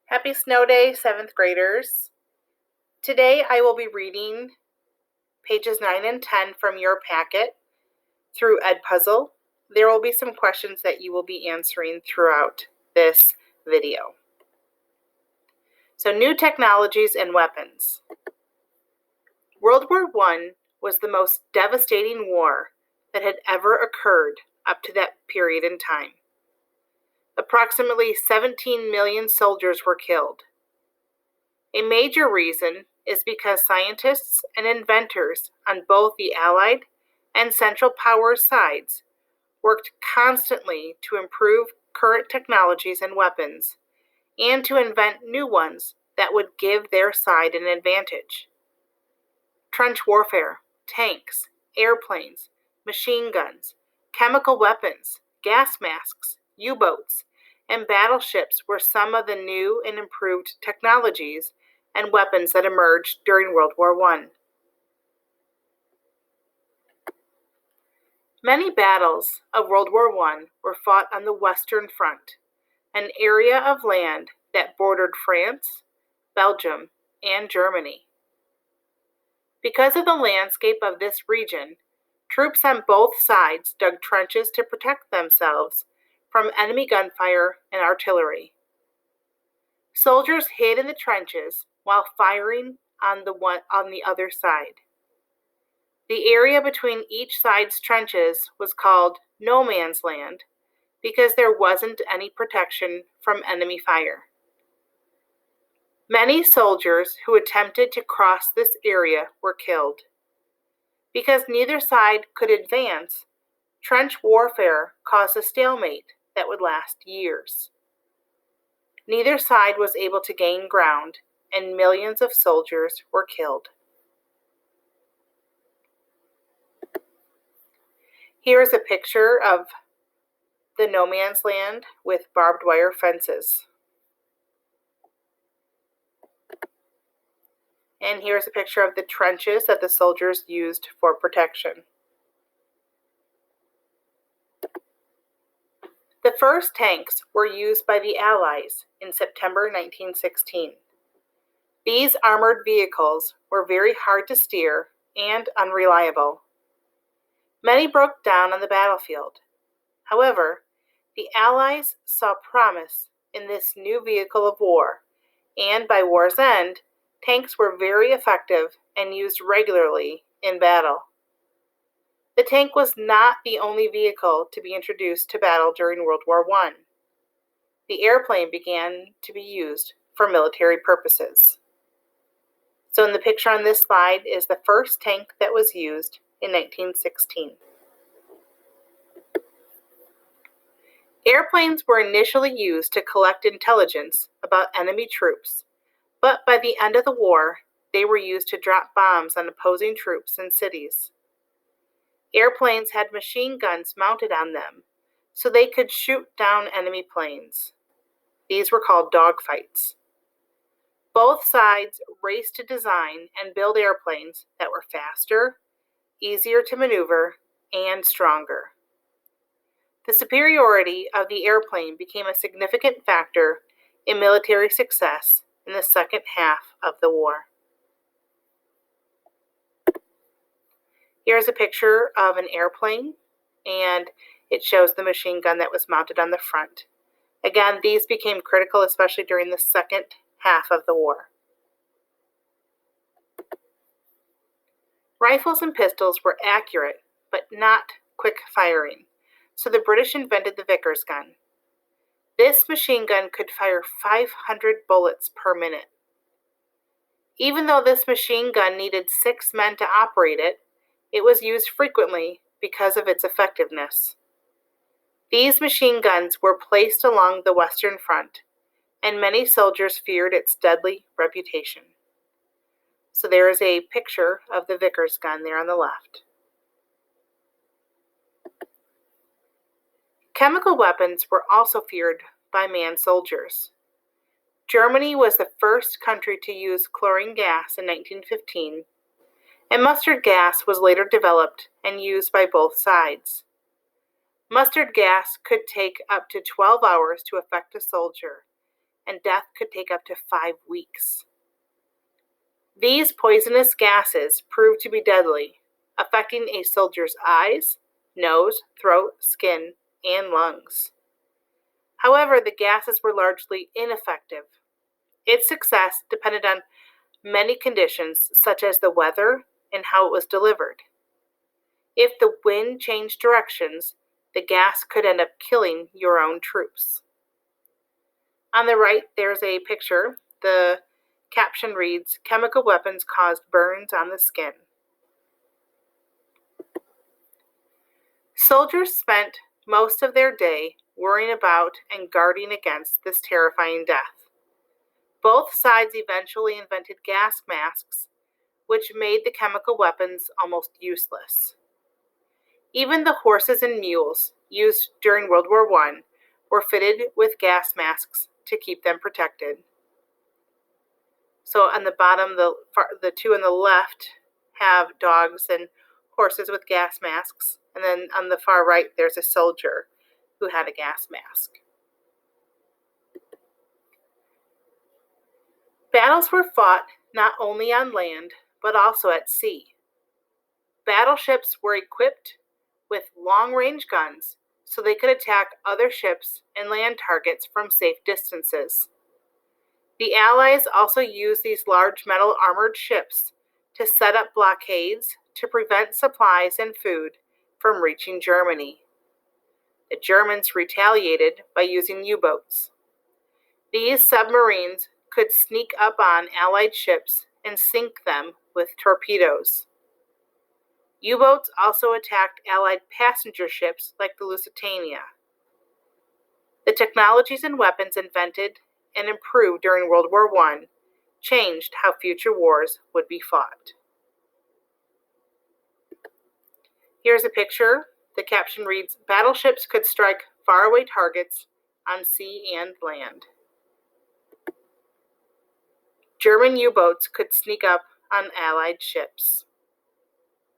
Happy Snow Day, 7th graders. Today I will be reading pages 9 and 10 from your packet through Edpuzzle. There will be some questions that you will be answering throughout this video. So, new technologies and weapons. World War I was the most devastating war that had ever occurred up to that period in time. Approximately 17 million soldiers were killed. A major reason is because scientists and inventors on both the Allied and Central Powers sides worked constantly to improve current technologies and weapons, and to invent new ones that would give their side an advantage. Trench warfare, tanks, airplanes, machine guns, chemical weapons, gas masks, U-boats, and battleships were some of the new and improved technologies and weapons that emerged during World War I. Many battles of World War I were fought on the Western Front, an area of land that bordered France, Belgium, and Germany. Because of the landscape of this region, troops on both sides dug trenches to protect themselves from enemy gunfire and artillery. Soldiers hid in the trenches while firing on the other side. The area between each side's trenches was called no man's land because there wasn't any protection from enemy fire. Many soldiers who attempted to cross this area were killed. Because neither side could advance, trench warfare caused a stalemate that would last years. Neither side was able to gain ground, and millions of soldiers were killed. Here is a picture of the no man's land with barbed wire fences. And here's a picture of the trenches that the soldiers used for protection. The first tanks were used by the Allies in September 1916. These armored vehicles were very hard to steer and unreliable. Many broke down on the battlefield. However, the Allies saw promise in this new vehicle of war, and by war's end, tanks were very effective and used regularly in battle. The tank was not the only vehicle to be introduced to battle during World War I. The airplane began to be used for military purposes. So in the picture on this slide is the first tank that was used in 1916. Airplanes were initially used to collect intelligence about enemy troops, but by the end of the war, they were used to drop bombs on opposing troops and cities. Airplanes had machine guns mounted on them, so they could shoot down enemy planes. These were called dogfights. Both sides raced to design and build airplanes that were faster, easier to maneuver, and stronger. The superiority of the airplane became a significant factor in military success in the second half of the war. Here's a picture of an airplane, and it shows the machine gun that was mounted on the front. Again, these became critical, especially during the second half of the war. Rifles and pistols were accurate, but not quick firing, so the British invented the Vickers gun. This machine gun could fire 500 bullets per minute. Even though this machine gun needed 6 men to operate it, it was used frequently because of its effectiveness. These machine guns were placed along the Western Front, and many soldiers feared its deadly reputation. So there is a picture of the Vickers gun there on the left. Chemical weapons were also feared by man soldiers. Germany was the first country to use chlorine gas in 1915, and mustard gas was later developed and used by both sides. Mustard gas could take up to 12 hours to affect a soldier, and death could take up to 5 weeks. These poisonous gases proved to be deadly, affecting a soldier's eyes, nose, throat, skin, and lungs. However, the gases were largely ineffective. Its success depended on many conditions, such as the weather and how it was delivered. If the wind changed directions, the gas could end up killing your own troops. On the right, there's a picture. The caption reads, "Chemical weapons caused burns on the skin." Soldiers spent most of their day worrying about and guarding against this terrifying death. Both sides eventually invented gas masks, which made the chemical weapons almost useless. Even the horses and mules used during World War I were fitted with gas masks to keep them protected. So on the bottom, the two on the left have dogs and horses with gas masks, and then on the far right, there's a soldier who had a gas mask. Battles were fought not only on land, but also at sea. Battleships were equipped with long-range guns so they could attack other ships and land targets from safe distances. The Allies also used these large metal armored ships to set up blockades to prevent supplies and food from reaching Germany. The Germans retaliated by using U-boats. These submarines could sneak up on Allied ships and sink them with torpedoes. U-boats also attacked Allied passenger ships like the Lusitania. The technologies and weapons invented and improved during World War I changed how future wars would be fought. Here's a picture. The caption reads, "Battleships could strike faraway targets on sea and land." German U-boats could sneak up on Allied ships.